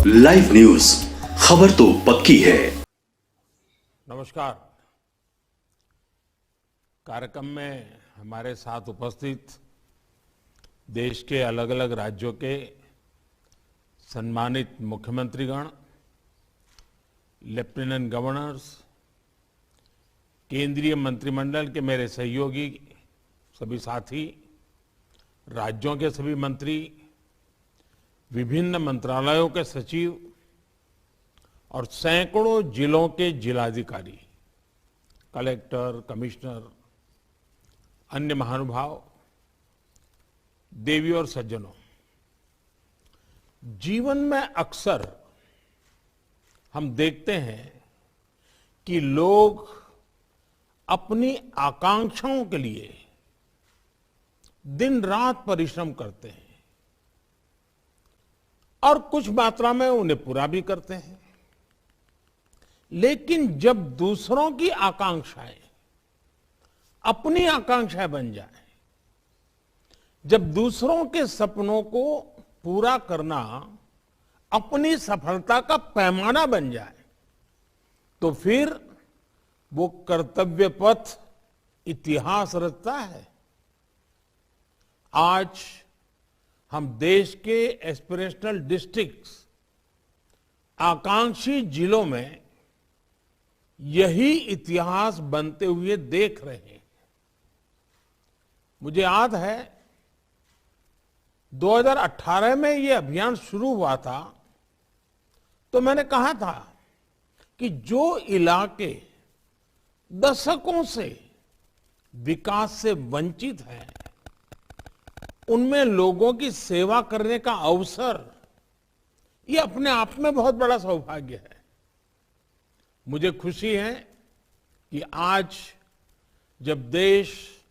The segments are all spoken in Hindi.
लाइव न्यूज, खबर तो पक्की है। नमस्कार। कार्यक्रम में हमारे साथ उपस्थित देश के अलग अलग राज्यों के सम्मानित मुख्यमंत्रीगण, लेफ्टिनेंट गवर्नर्स, केंद्रीय मंत्रिमंडल के मेरे सहयोगी, सभी साथी, राज्यों के सभी मंत्री, विभिन्न मंत्रालयों के सचिव और सैकड़ों जिलों के जिलाधिकारी, कलेक्टर, कमिश्नर, अन्य महानुभाव, देवी और सज्जनों, जीवन में अक्सर हम देखते हैं कि लोग अपनी आकांक्षाओं के लिए दिन रात परिश्रम करते हैं और कुछ मात्रा में उन्हें पूरा भी करते हैं। लेकिन जब दूसरों की आकांक्षाएं अपनी आकांक्षाएं बन जाए, जब दूसरों के सपनों को पूरा करना अपनी सफलता का पैमाना बन जाए, तो फिर वो कर्तव्य पथ इतिहास रचता है। आज हम देश के एस्पिरेशनल डिस्ट्रिक्ट्स, आकांक्षी जिलों में यही इतिहास बनते हुए देख रहे हैं। मुझे याद है 2018 में ये अभियान शुरू हुआ था, तो मैंने कहा था कि जो इलाके दशकों से विकास से वंचित हैं, उनमें लोगों की सेवा करने का अवसर, ये अपने आप में बहुत बड़ा सौभाग्य है। मुझे खुशी है कि आज जब देश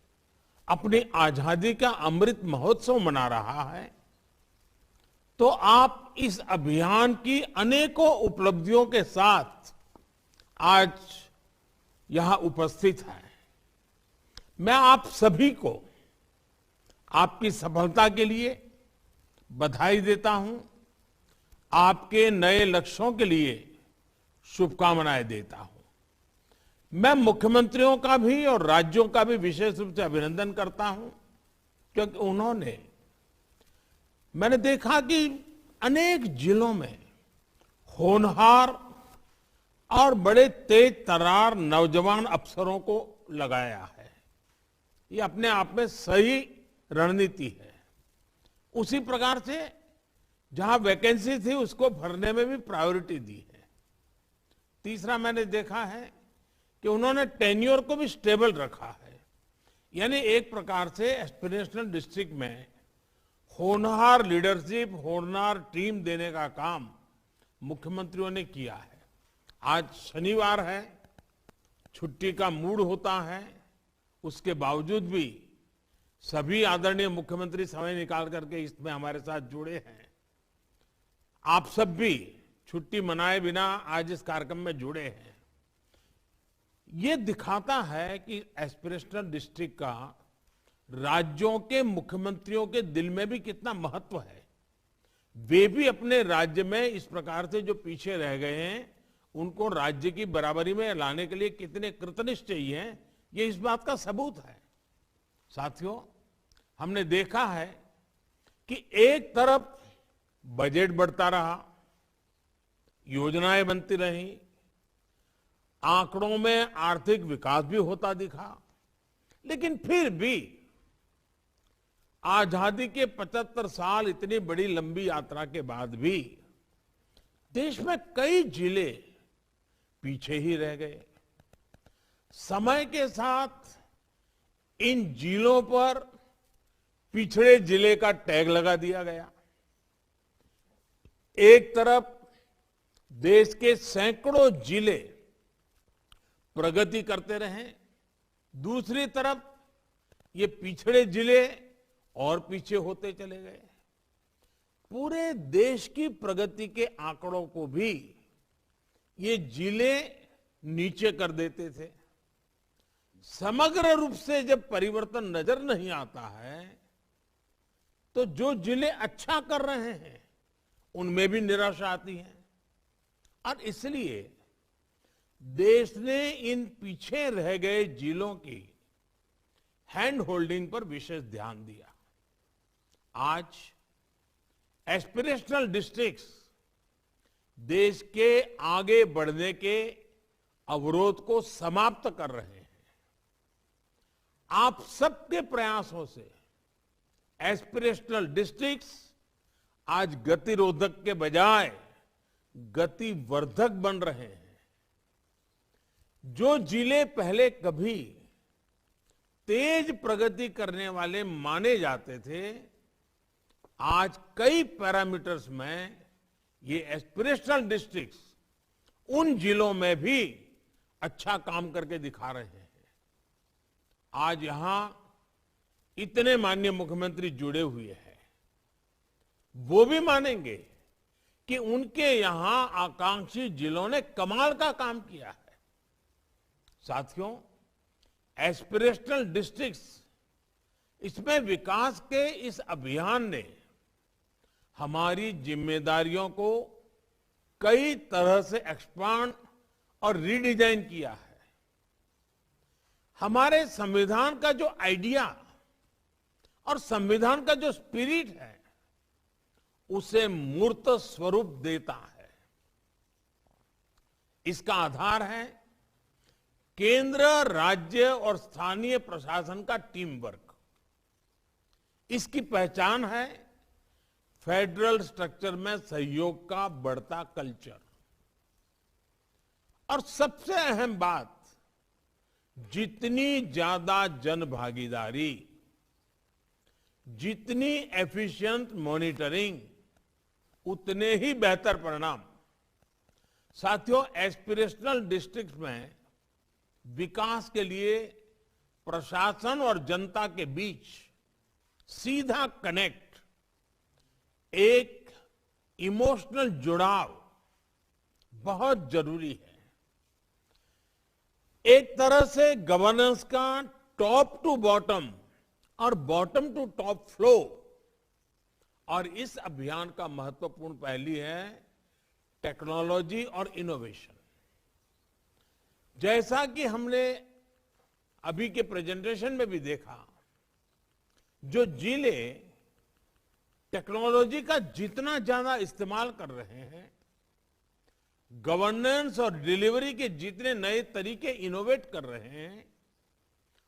अपनी आजादी का अमृत महोत्सव मना रहा है, तो आप इस अभियान की अनेकों उपलब्धियों के साथ आज यहां उपस्थित हैं। मैं आप सभी को आपकी सफलता के लिए बधाई देता हूं, आपके नए लक्ष्यों के लिए शुभकामनाएं देता हूं। मैं मुख्यमंत्रियों का भी और राज्यों का भी विशेष रूप से अभिनंदन करता हूं, क्योंकि उन्होंने, मैंने देखा कि अनेक जिलों में होनहार और बड़े तेज तर्रार नौजवान अफसरों को लगाया है। ये अपने आप में सही रणनीति है। उसी प्रकार से जहां वैकेंसी थी उसको भरने में भी प्रायोरिटी दी है। तीसरा, मैंने देखा है कि उन्होंने टेन्योर को भी स्टेबल रखा है। यानी एक प्रकार से एस्पिरेशनल डिस्ट्रिक्ट में होनहार लीडरशिप, होनहार टीम देने का काम मुख्यमंत्रियों ने किया है। आज शनिवार है, छुट्टी का मूड होता है, उसके बावजूद भी सभी आदरणीय मुख्यमंत्री समय निकाल करके इसमें हमारे साथ जुड़े हैं। आप सब भी छुट्टी मनाए बिना आज इस कार्यक्रम में जुड़े हैं। ये दिखाता है कि एस्पिरेशनल डिस्ट्रिक्ट का राज्यों के मुख्यमंत्रियों के दिल में भी कितना महत्व है। वे भी अपने राज्य में इस प्रकार से जो पीछे रह गए हैं, उनको राज्य की बराबरी में लाने के लिए कितने कृतनिश्चयी हैं, ये इस बात का सबूत है। साथियों, हमने देखा है कि एक तरफ बजट बढ़ता रहा, योजनाएं बनती रही, आंकड़ों में आर्थिक विकास भी होता दिखा, लेकिन फिर भी आजादी के 75 साल, इतनी बड़ी लंबी यात्रा के बाद भी देश में कई जिले पीछे ही रह गए। समय के साथ इन जिलों पर पिछड़े जिले का टैग लगा दिया गया। एक तरफ देश के सैकड़ों जिले प्रगति करते रहे, दूसरी तरफ ये पिछड़े जिले और पीछे होते चले गए। पूरे देश की प्रगति के आंकड़ों को भी ये जिले नीचे कर देते थे। समग्र रूप से जब परिवर्तन नजर नहीं आता है, तो जो जिले अच्छा कर रहे हैं उनमें भी निराशा आती है। और इसलिए देश ने इन पीछे रह गए जिलों की हैंड होल्डिंग पर विशेष ध्यान दिया। आज एस्पिरेशनल डिस्ट्रिक्ट्स देश के आगे बढ़ने के अवरोध को समाप्त कर रहे हैं। आप सबके प्रयासों से एस्पिरेशनल डिस्ट्रिक्ट्स आज गतिरोधक के बजाय गतिवर्धक बन रहे हैं। जो जिले पहले कभी तेज प्रगति करने वाले माने जाते थे, आज कई पैरामीटर्स में ये एस्पिरेशनल डिस्ट्रिक्ट्स उन जिलों में भी अच्छा काम करके दिखा रहे हैं। आज यहां इतने माननीय मुख्यमंत्री जुड़े हुए हैं, वो भी मानेंगे कि उनके यहां आकांक्षी जिलों ने कमाल का काम किया है। साथियों, एस्पिरेशनल डिस्ट्रिक्ट्स, इसमें विकास के इस अभियान ने हमारी जिम्मेदारियों को कई तरह से एक्सपांड और रीडिजाइन किया है। हमारे संविधान का जो आइडिया और संविधान का जो स्पिरिट है, उसे मूर्त स्वरूप देता है। इसका आधार है केंद्र, राज्य और स्थानीय प्रशासन का टीम वर्क। इसकी पहचान है फेडरल स्ट्रक्चर में सहयोग का बढ़ता कल्चर। और सबसे अहम बात, जितनी ज्यादा जन भागीदारी, जितनी एफिशिएंट मॉनिटरिंग, उतने ही बेहतर परिणाम। साथियों, एस्पिरेशनल डिस्ट्रिक्ट में विकास के लिए प्रशासन और जनता के बीच सीधा कनेक्ट, एक इमोशनल जुड़ाव बहुत जरूरी है। एक तरह से गवर्नेंस का टॉप टू बॉटम और बॉटम टू टॉप फ्लो। और इस अभियान का महत्वपूर्ण पहलू है टेक्नोलॉजी और इनोवेशन। जैसा कि हमने अभी के प्रेजेंटेशन में भी देखा, जो जिले टेक्नोलॉजी का जितना ज्यादा इस्तेमाल कर रहे हैं, गवर्नेंस और डिलीवरी के जितने नए तरीके इनोवेट कर रहे हैं,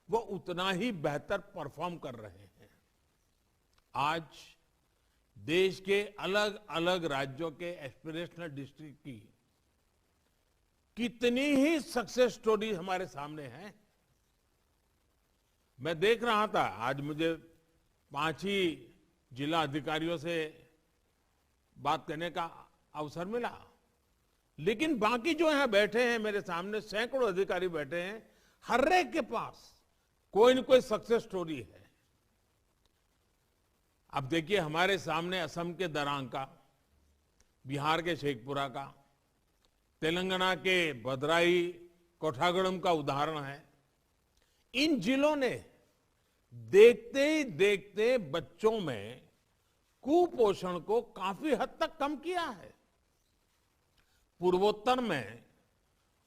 वो उतना ही बेहतर परफॉर्म कर रहे हैं। आज देश के अलग अलग राज्यों के एस्पिरेशनल डिस्ट्रिक्ट की कितनी ही सक्सेस स्टोरी हमारे सामने है। मैं देख रहा था, आज मुझे 5 ही जिला अधिकारियों से बात करने का अवसर मिला, लेकिन बाकी जो यहां बैठे हैं मेरे सामने, सैकड़ों अधिकारी बैठे हैं, हर एक के पास कोई न कोई सक्सेस स्टोरी है। अब देखिए, हमारे सामने असम के दरांग का, बिहार के शेखपुरा का, तेलंगाना के भद्राई कोठागुड़म का उदाहरण है। इन जिलों ने देखते ही देखते बच्चों में कुपोषण को काफी हद तक कम किया है। पूर्वोत्तर में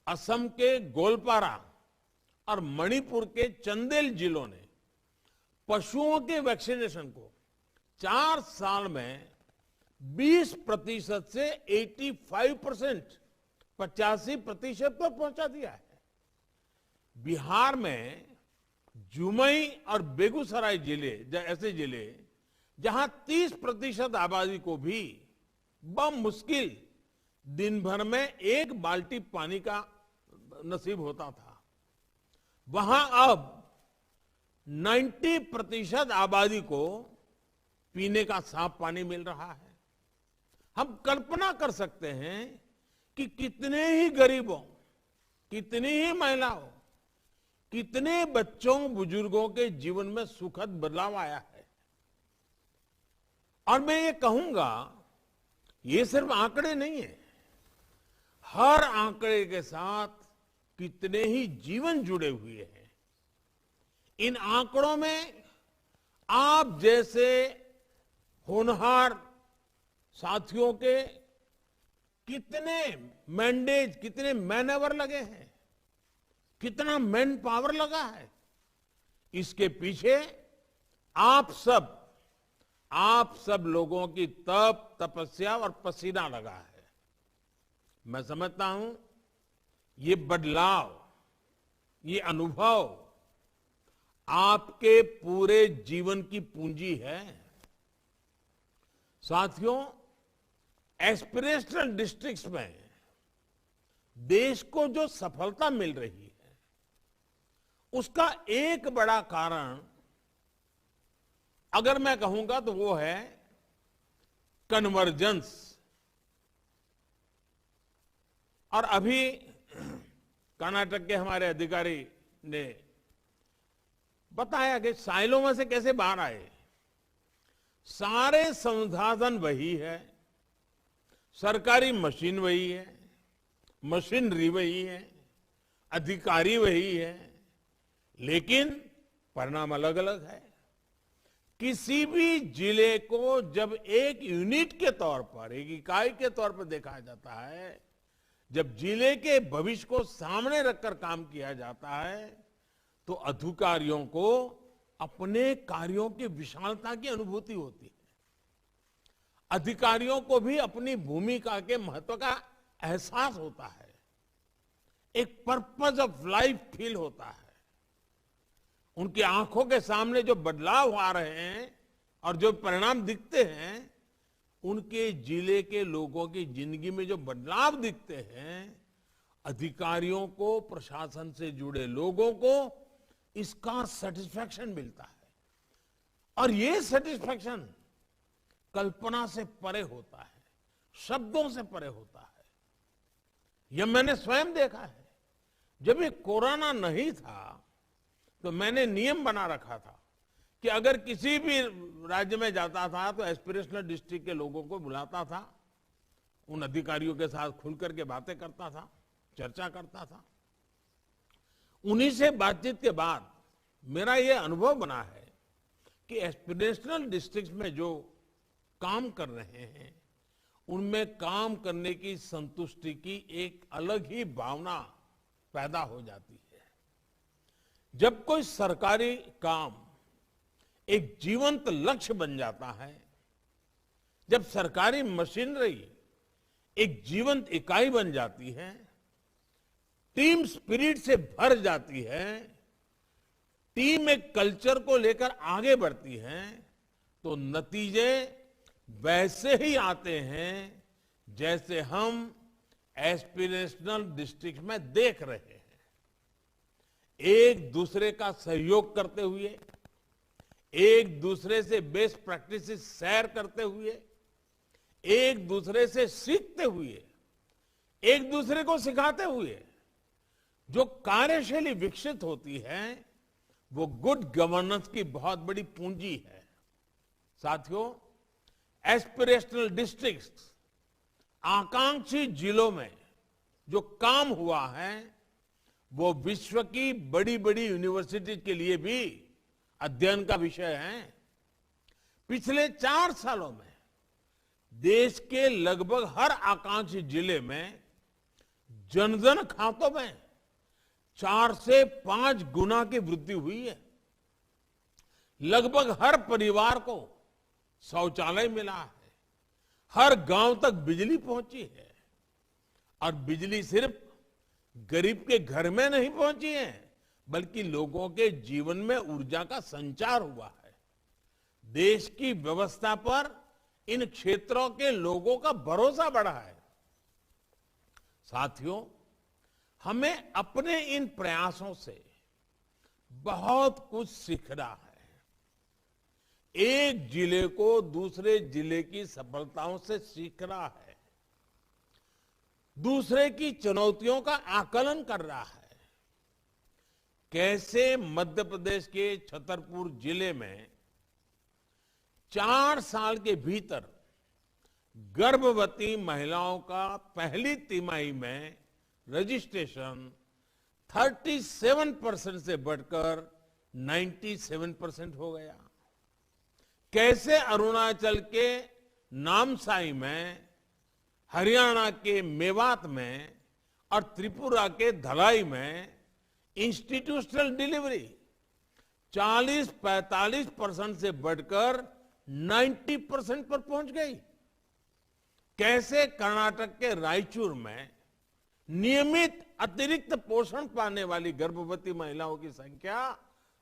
असम के गोलपारा और मणिपुर के चंदेल जिलों ने पशुओं के वैक्सीनेशन को 4 साल में 20% से 85%, 85% पर पहुंचा दिया है। बिहार में जुमई और बेगूसराय जिले ऐसे जिले जहां 30% आबादी को भी बमुश्किल दिन भर में 1 बाल्टी पानी का नसीब होता था, वहां अब 90% आबादी को पीने का साफ पानी मिल रहा है। हम कल्पना कर सकते हैं कि कितने ही गरीबों, कितनी ही महिलाओं, कितने बच्चों, बुजुर्गों के जीवन में सुखद बदलाव आया है। और मैं ये कहूंगा, ये सिर्फ आंकड़े नहीं है, हर आंकड़े के साथ कितने ही जीवन जुड़े हुए हैं। इन आंकड़ों में आप जैसे होनहार साथियों के कितने मैंडेज, कितने मैनवर लगे हैं, कितना मैन पावर लगा है, इसके पीछे आप सब लोगों की तपस्या और पसीना लगा है। मैं समझता हूं ये बदलाव, ये अनुभव आपके पूरे जीवन की पूंजी है। साथियों, एस्पिरेशनल डिस्ट्रिक्ट्स में देश को जो सफलता मिल रही है, उसका एक बड़ा कारण अगर मैं कहूंगा तो वो है कन्वर्जेंस। और अभी कर्नाटक के हमारे अधिकारी ने बताया कि साइलों में से कैसे बाहर आए। सारे संसाधन वही है, सरकारी मशीन वही है, मशीनरी वही है, अधिकारी वही है, लेकिन परिणाम अलग अलग है। किसी भी जिले को जब एक यूनिट के तौर पर, एक इकाई के तौर पर देखा जाता है, जब जिले के भविष्य को सामने रखकर काम किया जाता है, तो अधिकारियों को अपने कार्यों की विशालता की अनुभूति होती है। अधिकारियों को भी अपनी भूमिका के महत्व का एहसास होता है, एक पर्पस ऑफ लाइफ फील होता है। उनकी आंखों के सामने जो बदलाव आ रहे हैं और जो परिणाम दिखते हैं, उनके जिले के लोगों की जिंदगी में जो बदलाव दिखते हैं, अधिकारियों को, प्रशासन से जुड़े लोगों को इसका सेटिस्फैक्शन मिलता है। और ये सेटिस्फैक्शन कल्पना से परे होता है, शब्दों से परे होता है। यह मैंने स्वयं देखा है। जब ये कोरोना नहीं था तो मैंने नियम बना रखा था कि अगर किसी भी राज्य में जाता था तो एस्पिरेशनल डिस्ट्रिक्ट के लोगों को बुलाता था, उन अधिकारियों के साथ खुलकर के बातें करता था, चर्चा करता था। उन्हीं से बातचीत के बाद मेरा ये अनुभव बना है कि एस्पिरेशनल डिस्ट्रिक्ट में जो काम कर रहे हैं, उनमें काम करने की संतुष्टि की एक अलग ही भावना पैदा हो जाती है। जब कोई सरकारी काम एक जीवंत लक्ष्य बन जाता है, जब सरकारी मशीनरी एक जीवंत इकाई बन जाती है, टीम स्पिरिट से भर जाती है, टीम एक कल्चर को लेकर आगे बढ़ती है, तो नतीजे वैसे ही आते हैं जैसे हम एस्पिरेशनल डिस्ट्रिक्ट में देख रहे हैं। एक दूसरे का सहयोग करते हुए, एक दूसरे से बेस्ट प्रैक्टिसेस शेयर करते हुए, एक दूसरे से सीखते हुए, एक दूसरे को सिखाते हुए जो कार्यशैली विकसित होती है, वो गुड गवर्नेंस की बहुत बड़ी पूंजी है। साथियों, एस्पिरेशनल डिस्ट्रिक्ट्स, आकांक्षी जिलों में जो काम हुआ है, वो विश्व की बड़ी बड़ी यूनिवर्सिटी के लिए भी अध्ययन का विषय है। पिछले 4 सालों में देश के लगभग हर आकांक्षी जिले में जनधन खातों में 4 से 5 गुना की वृद्धि हुई है। लगभग हर परिवार को शौचालय मिला है, हर गांव तक बिजली पहुंची है। और बिजली सिर्फ गरीब के घर में नहीं पहुंची है, बल्कि लोगों के जीवन में ऊर्जा का संचार हुआ है। देश की व्यवस्था पर इन क्षेत्रों के लोगों का भरोसा बढ़ा है। साथियों, हमें अपने इन प्रयासों से बहुत कुछ सीखना है। एक जिले को दूसरे जिले की सफलताओं से सीखना है, दूसरे की चुनौतियों का आकलन कर रहा है। कैसे मध्य प्रदेश के छतरपुर जिले में 4 साल के भीतर गर्भवती महिलाओं का पहली तिमाही में रजिस्ट्रेशन 37% से बढ़कर 97% हो गया। कैसे अरुणाचल के नामसाई में, हरियाणा के मेवात में और त्रिपुरा के धलाई में इंस्टीट्यूशनल डिलीवरी 40-45% से बढ़कर 90% पर पहुंच गई। कैसे कर्नाटक के रायचूर में नियमित अतिरिक्त पोषण पाने वाली गर्भवती महिलाओं की संख्या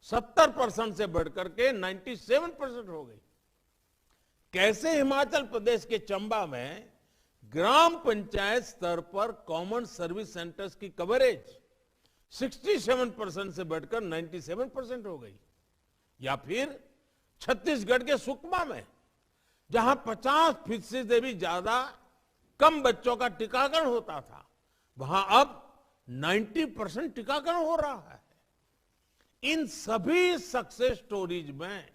70% से बढ़कर के 97% हो गई। कैसे हिमाचल प्रदेश के चंबा में ग्राम पंचायत स्तर पर कॉमन सर्विस सेंटर्स की कवरेज 67% से बढ़कर 97% हो गई। या फिर छत्तीसगढ़ के सुकमा में जहां 50% से भी ज्यादा कम बच्चों का टीकाकरण होता था, वहां अब 90% टीकाकरण हो रहा है। इन सभी सक्सेस स्टोरीज में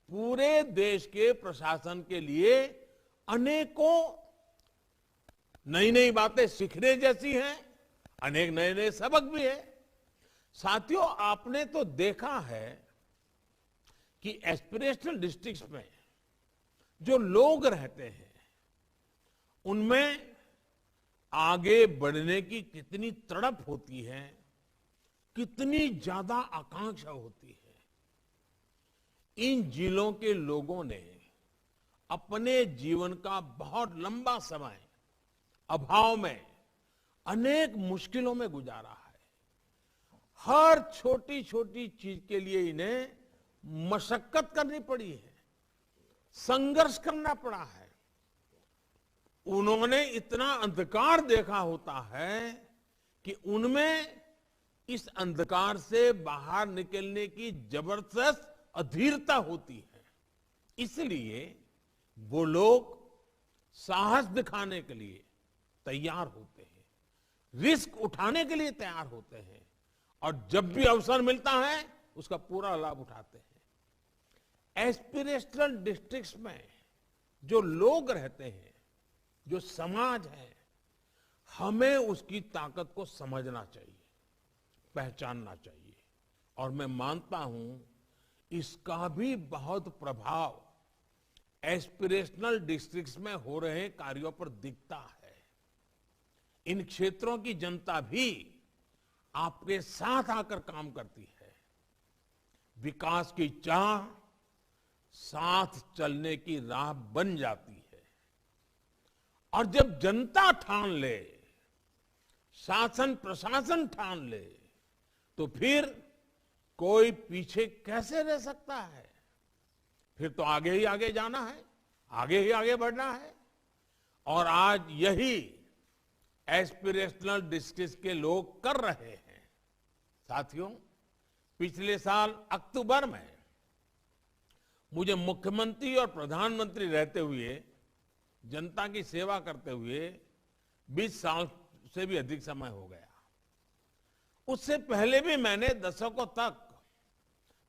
पूरे देश के प्रशासन के लिए अनेकों नई नई बातें सीखने जैसी हैं, अनेक नए नए सबक भी है। साथियों, आपने तो देखा है कि एस्पिरेशनल डिस्ट्रिक्ट्स में जो लोग रहते हैं उनमें आगे बढ़ने की कितनी तड़प होती है, कितनी ज्यादा आकांक्षा होती है। इन जिलों के लोगों ने अपने जीवन का बहुत लंबा समय अभाव में अनेक मुश्किलों में गुजारा है। हर छोटी छोटी चीज के लिए इन्हें मशक्कत करनी पड़ी है, संघर्ष करना पड़ा है। उन्होंने इतना अंधकार देखा होता है कि उनमें इस अंधकार से बाहर निकलने की जबरदस्त अधीरता होती है। इसलिए वो लोग साहस दिखाने के लिए तैयार होते हैं, रिस्क उठाने के लिए तैयार होते हैं और जब भी अवसर मिलता है उसका पूरा लाभ उठाते हैं। एस्पिरेशनल डिस्ट्रिक्ट्स में जो लोग रहते हैं, जो समाज है, हमें उसकी ताकत को समझना चाहिए, पहचानना चाहिए। और मैं मानता हूं इसका भी बहुत प्रभाव एस्पिरेशनल डिस्ट्रिक्ट्स में हो रहे कार्यों पर दिखता है। इन क्षेत्रों की जनता भी आपके साथ आकर काम करती है। विकास की चाह साथ चलने की राह बन जाती है। और जब जनता ठान ले, शासन प्रशासन ठान ले, तो फिर कोई पीछे कैसे रह सकता है? फिर तो आगे ही आगे जाना है, आगे ही आगे बढ़ना है। और आज यही एस्पिरेशनल डिस्ट्रिक्ट के लोग कर रहे हैं। साथियों, पिछले साल अक्टूबर में मुझे मुख्यमंत्री और प्रधानमंत्री रहते हुए, जनता की सेवा करते हुए 20 साल से भी अधिक समय हो गया। उससे पहले भी मैंने दशकों तक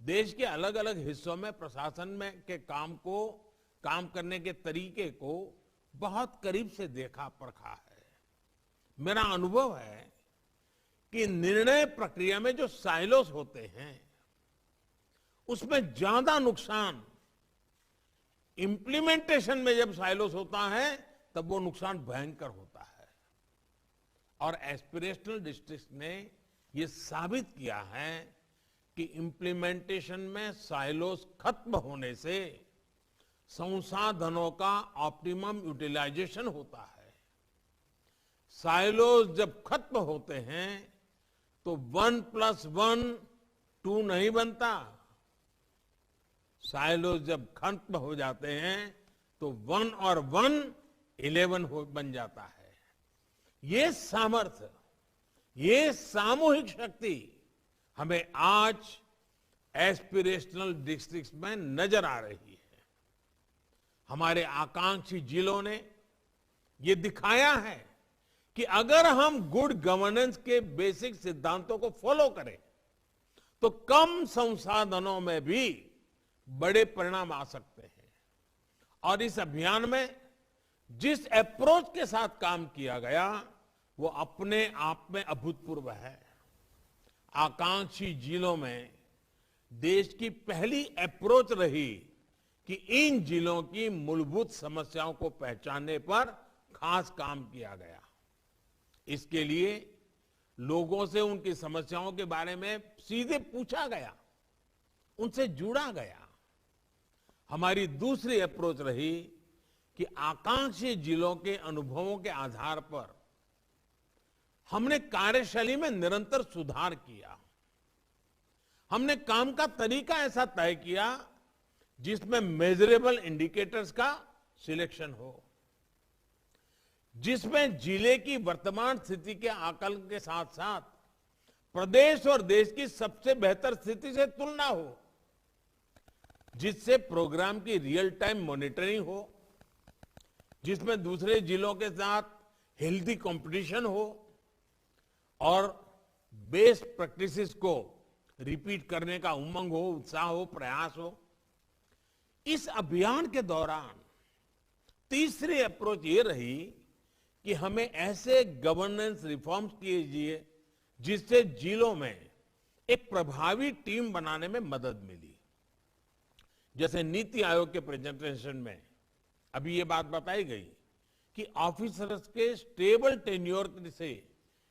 देश के अलग अलग हिस्सों में प्रशासन में के काम करने के तरीके को बहुत करीब से देखा परखा है। मेरा अनुभव है कि निर्णय प्रक्रिया में जो साइलोस होते हैं उसमें ज्यादा नुकसान इंप्लीमेंटेशन में जब साइलोस होता है तब वो नुकसान भयंकर होता है। और एस्पिरेशनल डिस्ट्रिक्ट ने ये साबित किया है कि इंप्लीमेंटेशन में साइलोस खत्म होने से संसाधनों का ऑप्टिमम यूटिलाइजेशन होता है। साइलोस जब खत्म होते हैं तो 1+1 2 नहीं बनता। साइलोस जब खत्म हो जाते हैं तो 1 और 1 11 बन जाता है। ये सामर्थ्य, ये सामूहिक शक्ति हमें आज एस्पिरेशनल डिस्ट्रिक्ट्स में नजर आ रही है। हमारे आकांक्षी जिलों ने ये दिखाया है कि अगर हम गुड गवर्नेंस के बेसिक सिद्धांतों को फॉलो करें तो कम संसाधनों में भी बड़े परिणाम आ सकते हैं। और इस अभियान में जिस अप्रोच के साथ काम किया गया वो अपने आप में अभूतपूर्व है। आकांक्षी जिलों में देश की पहली अप्रोच रही कि इन जिलों की मूलभूत समस्याओं को पहचानने पर खास काम किया गया। इसके लिए लोगों से उनकी समस्याओं के बारे में सीधे पूछा गया, उनसे जुड़ा गया। हमारी दूसरी अप्रोच रही कि आकांक्षी जिलों के अनुभवों के आधार पर हमने कार्यशैली में निरंतर सुधार किया। हमने काम का तरीका ऐसा तय किया जिसमें मेजरेबल इंडिकेटर्स का सिलेक्शन हो, जिसमें जिले की वर्तमान स्थिति के आकलन के साथ साथ प्रदेश और देश की सबसे बेहतर स्थिति से तुलना हो, जिससे प्रोग्राम की रियल टाइम मॉनिटरिंग हो, जिसमें दूसरे जिलों के साथ हेल्दी कंपटीशन हो और बेस्ट प्रैक्टिसेस को रिपीट करने का उमंग हो, उत्साह हो, प्रयास हो। इस अभियान के दौरान तीसरी अप्रोच ये रही कि हमें ऐसे गवर्नेंस रिफॉर्म्स कीजिए जिससे जिलों में एक प्रभावी टीम बनाने में मदद मिली। जैसे नीति आयोग के प्रेजेंटेशन में अभी ये बात बताई गई कि ऑफिसर्स के स्टेबल टेन्योर से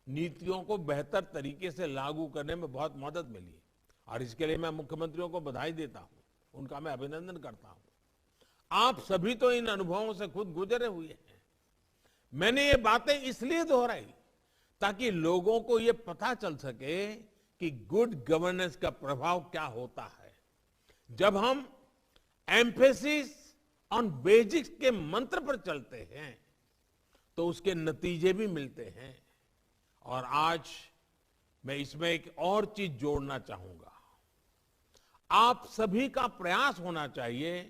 नीतियों को बेहतर तरीके से लागू करने में बहुत मदद मिली और इसके लिए मैं मुख्यमंत्रियों को बधाई देता हूं, उनका मैं अभिनंदन करता हूं। आप सभी तो इन अनुभवों से खुद गुजरे हुए हैं। मैंने ये बातें इसलिए दोहराई ताकि लोगों को ये पता चल सके कि गुड गवर्नेंस का प्रभाव क्या होता है। जब हम एम्फेसिस ऑन बेसिक्स के मंत्र पर चलते हैं तो उसके नतीजे भी मिलते हैं। और आज मैं इसमें एक और चीज जोड़ना चाहूंगा। आप सभी का प्रयास होना चाहिए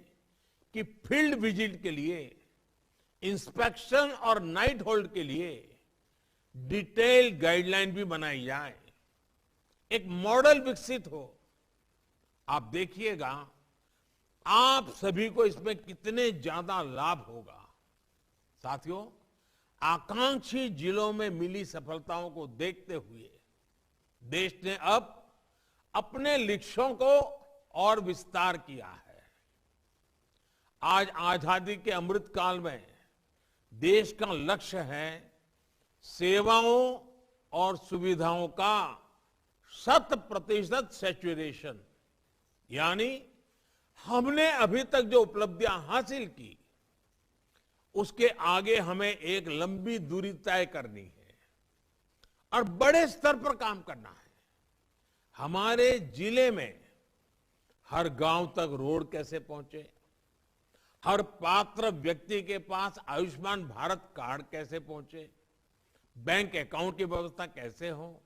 कि फील्ड विजिट के लिए, इंस्पेक्शन और नाइट होल्ड के लिए डिटेल गाइडलाइन भी बनाई जाए, एक मॉडल विकसित हो। आप देखिएगा आप सभी को इसमें कितने ज्यादा लाभ होगा। साथियों, आकांक्षी जिलों में मिली सफलताओं को देखते हुए देश ने अब अपने लक्ष्यों को और विस्तार किया है। आज आजादी के अमृत काल में देश का लक्ष्य है सेवाओं और सुविधाओं का 100% सैचुरेशन। यानी हमने अभी तक जो उपलब्धियां हासिल की उसके आगे हमें एक लंबी दूरी तय करनी है और बड़े स्तर पर काम करना है। हमारे जिले में हर गांव तक रोड कैसे पहुंचे, हर पात्र व्यक्ति के पास आयुष्मान भारत कार्ड कैसे पहुंचे, बैंक अकाउंट की व्यवस्था कैसे हो,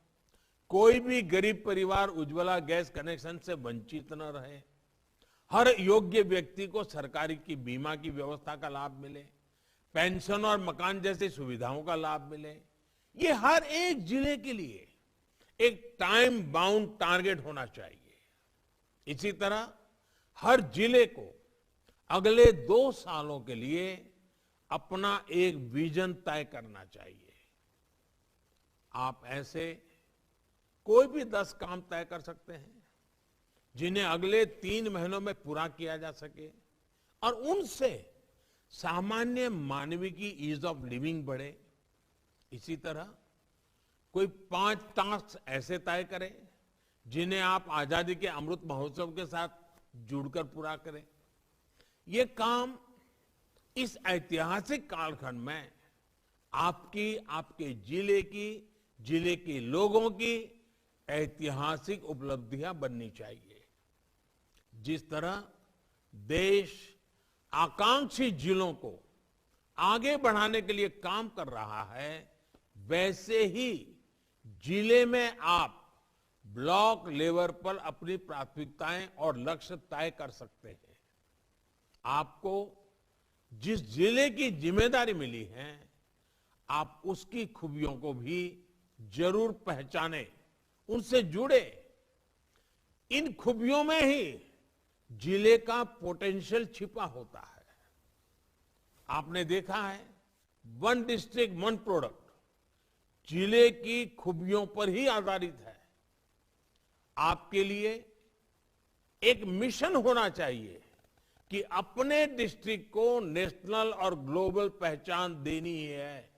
कोई भी गरीब परिवार उज्ज्वला गैस कनेक्शन से वंचित न रहे, हर योग्य व्यक्ति को सरकारी की बीमा की व्यवस्था का लाभ मिले, पेंशन और मकान जैसी सुविधाओं का लाभ मिले। ये हर एक जिले के लिए एक टाइम बाउंड टारगेट होना चाहिए। इसी तरह हर जिले को अगले 2 सालों के लिए अपना एक विजन तय करना चाहिए। आप ऐसे कोई भी 10 काम तय कर सकते हैं जिन्हें अगले 3 महीनों में पूरा किया जा सके और उनसे सामान्य मानवीय की ईज ऑफ लिविंग बढ़े। इसी तरह कोई 5 टास्क ऐसे तय करें जिन्हें आप आजादी के अमृत महोत्सव के साथ जुड़कर पूरा करें। ये काम इस ऐतिहासिक कालखंड में आपकी, आपके जिले के लोगों की ऐतिहासिक उपलब्धियां बननी चाहिए। जिस तरह देश आकांक्षी जिलों को आगे बढ़ाने के लिए काम कर रहा है, वैसे ही जिले में आप ब्लॉक लेवल पर अपनी प्राथमिकताएं और लक्ष्य तय कर सकते हैं। आपको जिस जिले की जिम्मेदारी मिली है, आप उसकी खूबियों को भी जरूर पहचाने, उनसे जुड़े। इन खूबियों में ही जिले का पोटेंशियल छिपा होता है। आपने देखा है 1 डिस्ट्रिक्ट 1 प्रोडक्ट जिले की खूबियों पर ही आधारित है। आपके लिए एक मिशन होना चाहिए कि अपने डिस्ट्रिक्ट को नेशनल और ग्लोबल पहचान देनी है।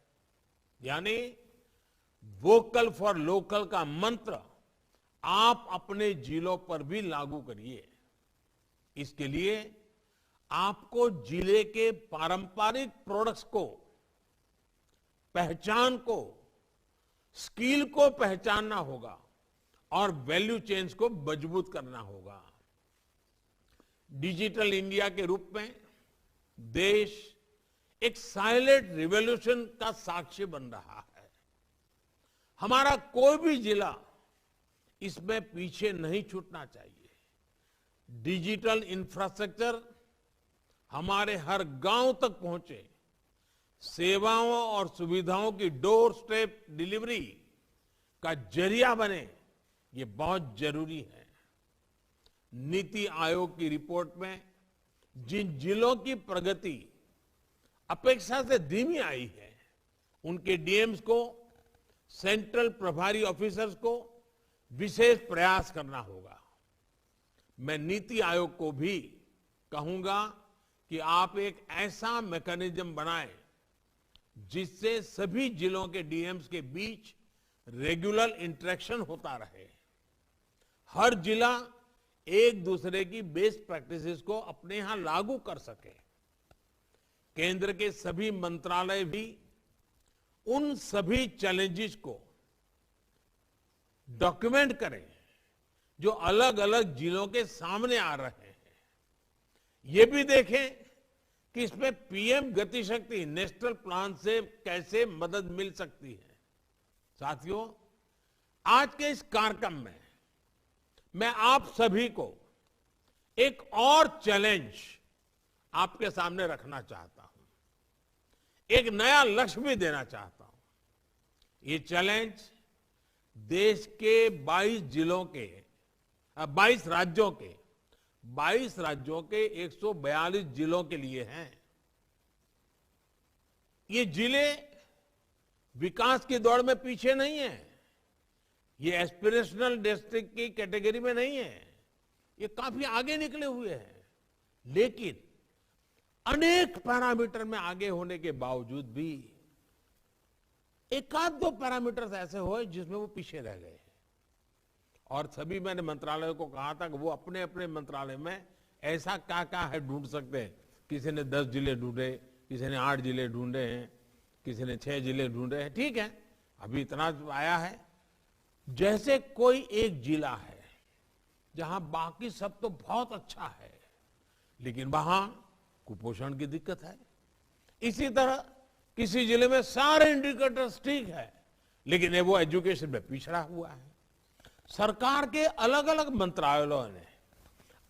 यानी वोकल फॉर लोकल का मंत्र आप अपने जिलों पर भी लागू करिए। इसके लिए आपको जिले के पारंपरिक प्रोडक्ट्स को, पहचान को, स्किल को पहचानना होगा और वैल्यू चेन्स को मजबूत करना होगा। डिजिटल इंडिया के रूप में देश एक साइलेंट रिवॉल्यूशन का साक्षी बन रहा है। हमारा कोई भी जिला इसमें पीछे नहीं छूटना चाहिए। डिजिटल इंफ्रास्ट्रक्चर हमारे हर गांव तक पहुंचे, सेवाओं और सुविधाओं की डोर स्टेप डिलीवरी का जरिया बने, ये बहुत जरूरी है। नीति आयोग की रिपोर्ट में जिन जिलों की प्रगति अपेक्षा से धीमी आई है, उनके डीएम्स को, सेंट्रल प्रभारी ऑफिसर्स को विशेष प्रयास करना होगा। मैं नीति आयोग को भी कहूंगा कि आप एक ऐसा मैकेनिज्म बनाएं जिससे सभी जिलों के डीएम्स के बीच रेगुलर इंटरेक्शन होता रहे। हर जिला एक दूसरे की बेस्ट प्रैक्टिसेस को अपने यहां लागू कर सके। केंद्र के सभी मंत्रालय भी उन सभी चैलेंजेस को डॉक्यूमेंट करें जो अलग अलग जिलों के सामने आ रहे हैं। ये भी देखें कि इसमें पीएम गति शक्ति नेशनल प्लान से कैसे मदद मिल सकती है। साथियों, आज के इस कार्यक्रम में मैं आप सभी को एक और चैलेंज आपके सामने रखना चाहता हूं, एक नया लक्ष्य भी देना चाहता हूं। ये चैलेंज देश के 22 राज्यों के 142 जिलों के लिए हैं। ये जिले विकास की दौड़ में पीछे नहीं है, ये एस्पिरेशनल डिस्ट्रिक्ट की कैटेगरी में नहीं है, ये काफी आगे निकले हुए हैं। लेकिन अनेक पैरामीटर में आगे होने के बावजूद भी एक आध दो पैरामीटर्स ऐसे हुए जिसमें वो पीछे रह गए। और सभी मैंने मंत्रालयों को कहा था कि वो अपने अपने मंत्रालय में ऐसा क्या क्या है ढूंढ सकते हैं। किसी ने 10 जिले ढूंढे, किसी ने 8 जिले ढूंढे हैं, किसी ने 6 जिले ढूंढे हैं। ठीक है, अभी इतना आया है। जैसे कोई एक जिला है जहां बाकी सब तो बहुत अच्छा है, लेकिन वहां कुपोषण की दिक्कत है। इसी तरह किसी जिले में सारे इंडिकेटर्स ठीक है, लेकिन वो एजुकेशन में पिछड़ा हुआ है। सरकार के अलग अलग मंत्रालयों ने,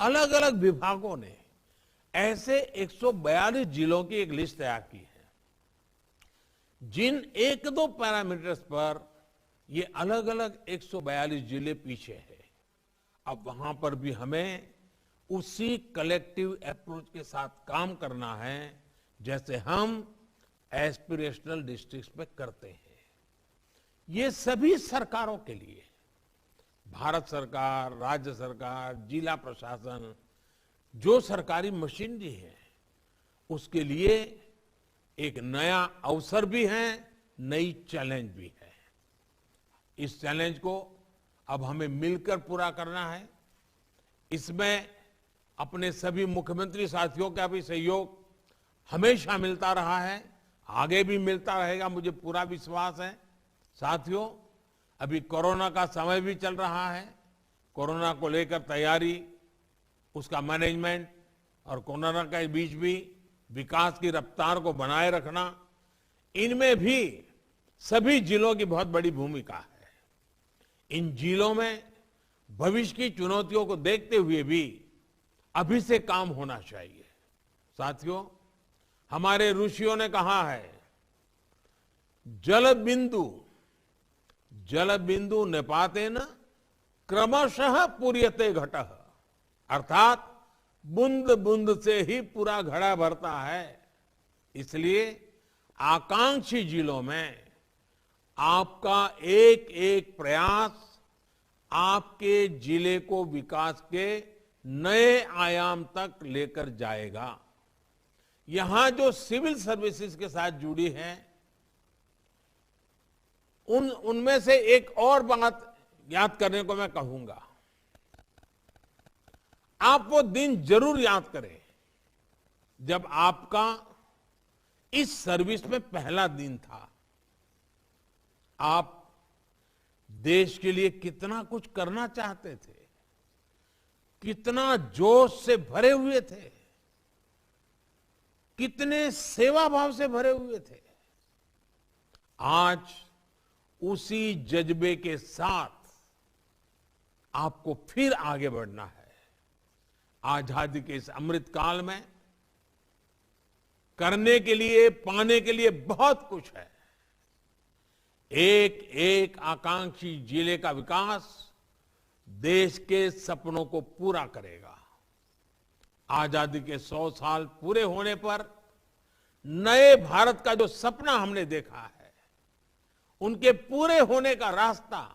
अलग अलग विभागों ने ऐसे 142 जिलों की एक लिस्ट तैयार की है जिन एक दो पैरामीटर्स पर ये अलग अलग 142 जिले पीछे है। अब वहां पर भी हमें उसी कलेक्टिव अप्रोच के साथ काम करना है जैसे हम एस्पिरेशनल डिस्ट्रिक्ट्स में करते हैं। ये सभी सरकारों के लिए, भारत सरकार, राज्य सरकार, जिला प्रशासन, जो सरकारी मशीनरी है, उसके लिए एक नया अवसर भी है, नई चैलेंज भी है। इस चैलेंज को अब हमें मिलकर पूरा करना है। इसमें अपने सभी मुख्यमंत्री साथियों का भी सहयोग हमेशा मिलता रहा है, आगे भी मिलता रहेगा, मुझे पूरा विश्वास है। साथियों, अभी कोरोना का समय भी चल रहा है। कोरोना को लेकर तैयारी, उसका मैनेजमेंट और कोरोना के बीच भी विकास की रफ्तार को बनाए रखना, इनमें भी सभी जिलों की बहुत बड़ी भूमिका है। इन जिलों में भविष्य की चुनौतियों को देखते हुए भी अभी से काम होना चाहिए। साथियों, हमारे ऋषियों ने कहा है, जल बिंदु निपातेन क्रमशः पूर्यते घटः, अर्थात बूंद बूंद से ही पूरा घड़ा भरता है। इसलिए आकांक्षी जिलों में आपका एक एक प्रयास आपके जिले को विकास के नए आयाम तक लेकर जाएगा। यहां जो सिविल सर्विसेज के साथ जुड़ी हैं, उनमें से एक और बात याद करने को मैं कहूंगा। आप वो दिन जरूर याद करें जब आपका इस सर्विस में पहला दिन था। आप देश के लिए कितना कुछ करना चाहते थे, कितना जोश से भरे हुए थे, कितने सेवा भाव से भरे हुए थे। आज उसी जज्बे के साथ आपको फिर आगे बढ़ना है। आजादी के इस अमृत काल में करने के लिए, पाने के लिए बहुत कुछ है। एक एक आकांक्षी जिले का विकास देश के सपनों को पूरा करेगा। आजादी के 100 साल पूरे होने पर नए भारत का जो सपना हमने देखा है, उनके पूरे होने का रास्ता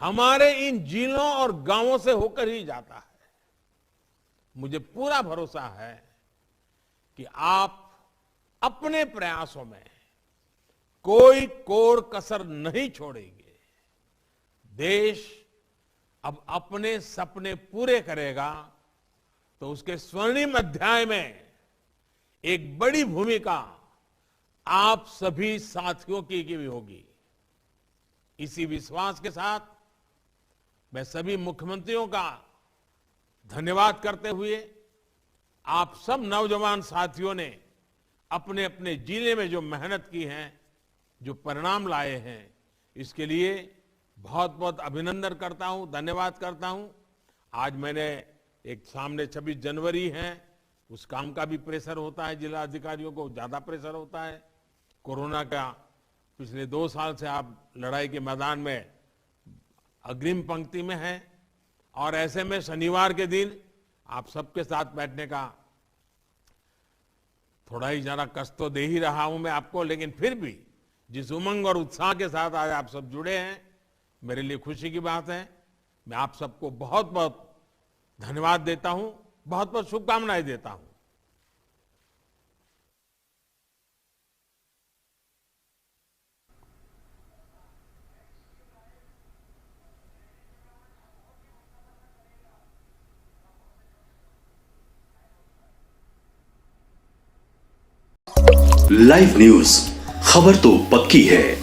हमारे इन जिलों और गांवों से होकर ही जाता है। मुझे पूरा भरोसा है कि आप अपने प्रयासों में कोई कोर कसर नहीं छोड़ेंगे। देश अब अपने सपने पूरे करेगा तो उसके स्वर्णिम अध्याय में एक बड़ी भूमिका आप सभी साथियों की भी होगी। इसी विश्वास के साथ मैं सभी मुख्यमंत्रियों का धन्यवाद करते हुए आप सब नौजवान साथियों ने अपने अपने जिले में जो मेहनत की है, जो परिणाम लाए हैं, इसके लिए बहुत बहुत अभिनंदन करता हूं, धन्यवाद करता हूं। आज मैंने एक सामने 26 जनवरी है, उस काम का भी प्रेशर होता है, जिला अधिकारियों को ज्यादा प्रेशर होता है। कोरोना का पिछले 2 साल से आप लड़ाई के मैदान में अग्रिम पंक्ति में हैं और ऐसे में शनिवार के दिन आप सबके साथ बैठने का थोड़ा ही जरा कष्ट तो दे ही रहा हूं मैं आपको, लेकिन फिर भी जिस उमंग और उत्साह के साथ आज आप सब जुड़े हैं, मेरे लिए खुशी की बात है। मैं आप सबको बहुत बहुत धन्यवाद देता हूं, बहुत बहुत शुभकामनाएं देता हूं। लाइव न्यूज, खबर तो पक्की है।